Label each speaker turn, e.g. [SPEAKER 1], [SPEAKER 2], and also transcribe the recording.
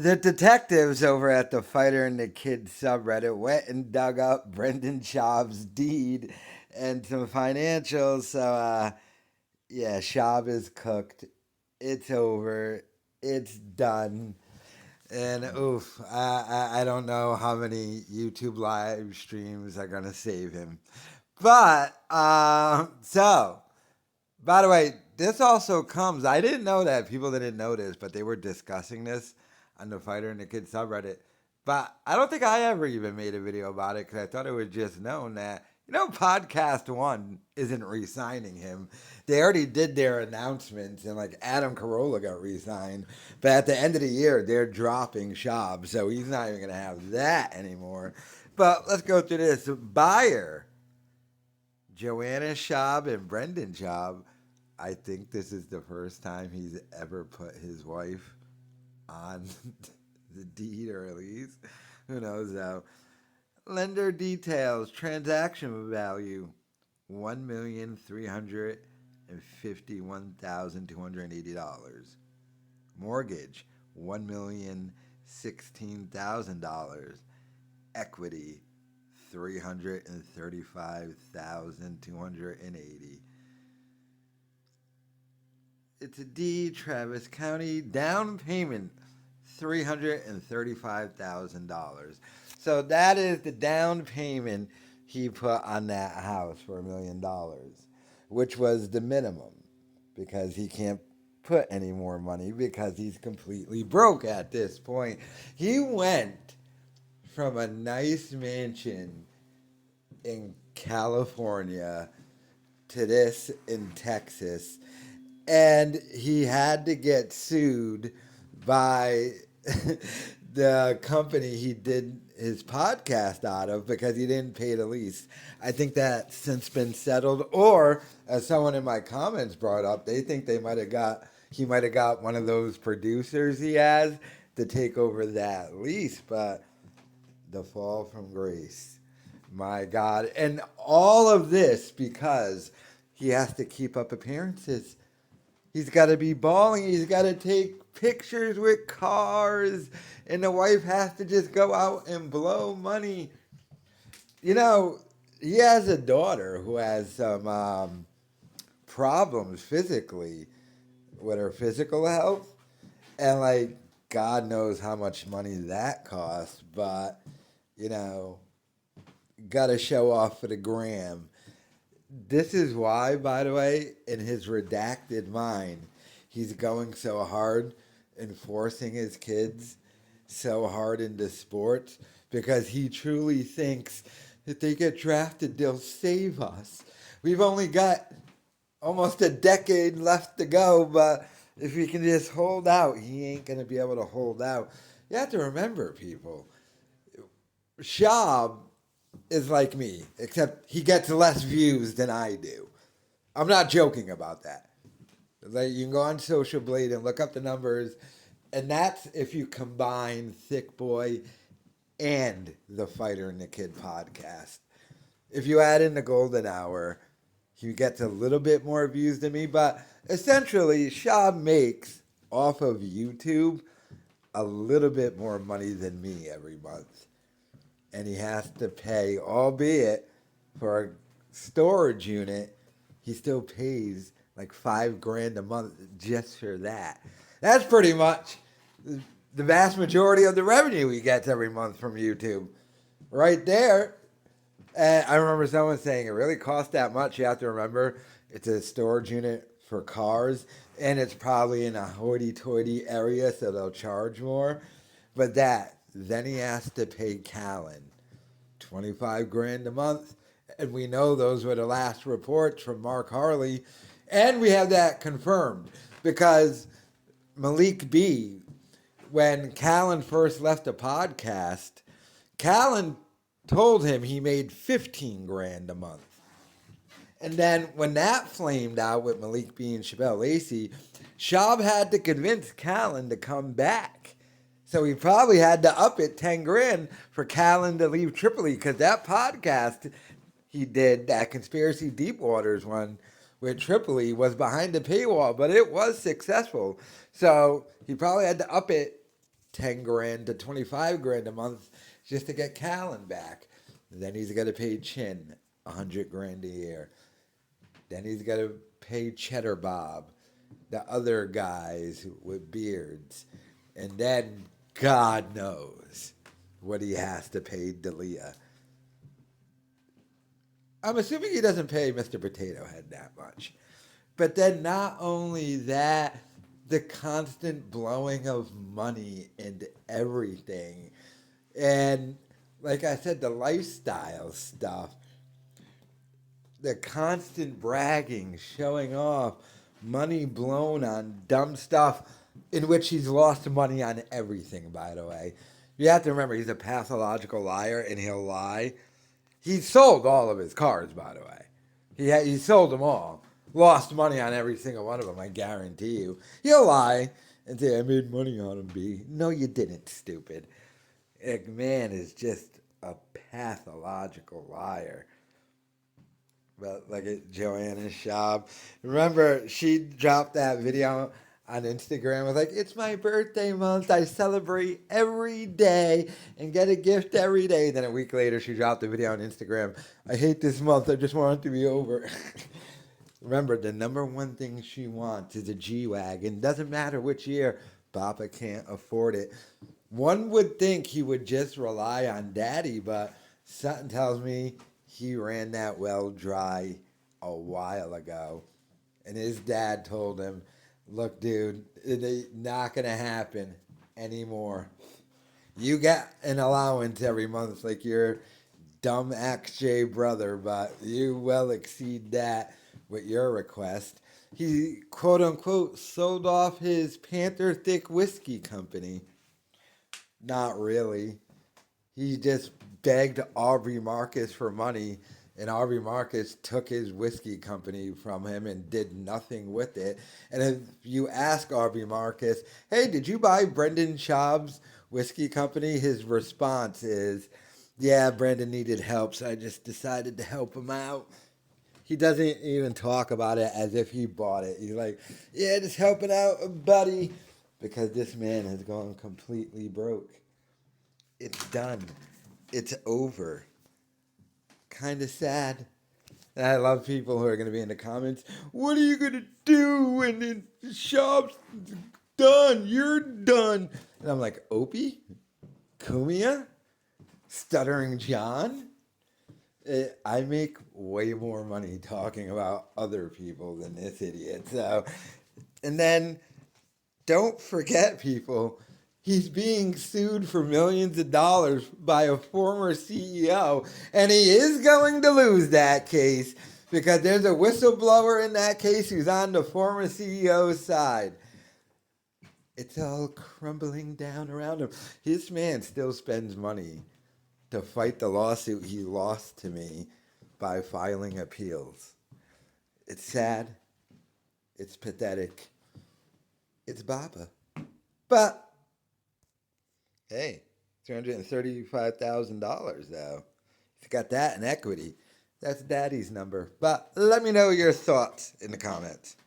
[SPEAKER 1] The detectives over at the Fighter and the Kid subreddit went and dug up Brendan Schaub's deed and some financials. Yeah, Schaub is cooked. It's over. It's done. And oof, I don't know how many YouTube live streams are gonna save him. But by the way, this also comes. I didn't know that. People didn't know this, but they were discussing this on the Fighter and the Kid subreddit. But I don't think I ever even made a video about it because I thought it was just known that Podcast One isn't re-signing him. They already did their announcements, and like Adam Carolla got re-signed. But at the end of the year, they're dropping Schaub, so he's not even gonna have that anymore. But let's go through this. Buyer, Joanna Schaub and Brendan Schaub. I think this is the first time he's ever put his wife on the deed, or at least who knows though. Lender details: transaction value $1,351,280. Mortgage $1,016,000. Equity $335,280. It's a deed, Travis County. Down payment $335,000. So that is the down payment he put on that house for $1 million, which was the minimum because he can't put any more money because he's completely broke at this point. He went from a nice mansion in California to this in Texas, and he had to get sued by the company he did his podcast out of because he didn't pay the lease. I think that's since been settled, or as someone in my comments brought up, they think he might have got one of those producers he has to take over that lease. But the fall from grace, my God, and all of this because he has to keep up appearances. He's got to be balling. He's got to take pictures with cars, and the wife has to just go out and blow money. He has a daughter who has some problems physically with her physical health, and like God knows how much money that costs, but got to show off for the gram. This is why, by the way, in his redacted mind, he's going so hard in forcing his kids so hard into sports because he truly thinks if they get drafted, they'll save us. We've only got almost a decade left to go, but if he can just hold out, he ain't going to be able to hold out. You have to remember, people, Schaub is like me, except he gets less views than I do. I'm not joking about that. Like, you can go on Social Blade and look up the numbers, and that's if you combine Thick Boy and the Fighter and the Kid podcast. If you add in the Golden Hour, he gets a little bit more views than me, but essentially, Schaub makes off of YouTube a little bit more money than me every month. And he has to pay, albeit for a storage unit, he still pays like $5,000 a month just for that. That's pretty much the vast majority of the revenue he gets every month from YouTube. Right there. And I remember someone saying it really costs that much. You have to remember it's a storage unit for cars, and it's probably in a hoity-toity area, so they'll charge more. But then he has to pay Callan $25,000 a month, and we know those were the last reports from Mark Harley, and we have that confirmed because Malik B, when Callan first left the podcast, Callan told him he made $15,000 a month. And then when that flamed out with Malik B and Chappelle Lacey, Schaub had to convince Callan to come back. So he probably had to up it $10,000 for Callan to leave Tripoli because that podcast he did, that Conspiracy Deep Waters one with Tripoli, was behind the paywall, but it was successful. So he probably had to up it 10 grand to 25 grand a month just to get Callan back. Then he's got to pay Chin 100 grand a year. Then he's got to pay Cheddar Bob, the other guys with beards. And then God knows what he has to pay D'Elia. I'm assuming he doesn't pay Mr. Potato Head that much. But then not only that, the constant blowing of money into everything. And like I said, the lifestyle stuff, the constant bragging, showing off, money blown on dumb stuff, in which he's lost money on everything, by the way. You have to remember, he's a pathological liar, and he'll lie. He sold all of his cars, by the way. He sold them all. Lost money on every single one of them, I guarantee you. He'll lie and say, I made money on them, B. No, you didn't, stupid. Man is just a pathological liar. But look at Joanna Schaub. Remember, she dropped that video on Instagram. Was like, it's my birthday month. I celebrate every day and get a gift every day. Then a week later, she dropped the video on Instagram. I hate this month. I just want it to be over. Remember, the number one thing she wants is a G-Wagon. Doesn't matter which year. Papa can't afford it. One would think he would just rely on Daddy, but something tells me he ran that well dry a while ago. And his dad told him, look, dude, it's not going to happen anymore. You get an allowance every month like your dumb XJ brother, but you well exceed that with your request. He, quote unquote, sold off his Panther Thick Whiskey Company. Not really. He just begged Aubrey Marcus for money, and Aubrey Marcus took his whiskey company from him and did nothing with it. And if you ask Aubrey Marcus, hey, did you buy Brendan Schaub's whiskey company? His response is, yeah, Brendan needed help, so I just decided to help him out. He doesn't even talk about it as if he bought it. He's like, yeah, just helping out a buddy. Because this man has gone completely broke. It's done. It's over. Kind of sad. And I love people who are going to be in the comments. What are you going to do when the shop's done? You're done. And I'm like, Opie? Kumia? Stuttering John? I make way more money talking about other people than this idiot. So, and then don't forget, people, he's being sued for millions of dollars by a former CEO, and he is going to lose that case because there's a whistleblower in that case who's on the former CEO's side. It's all crumbling down around him. This man still spends money to fight the lawsuit he lost to me by filing appeals. It's sad. It's pathetic. It's Baba. But, hey, $335,000 though. He's got that in equity. That's Daddy's number. But let me know your thoughts in the comments.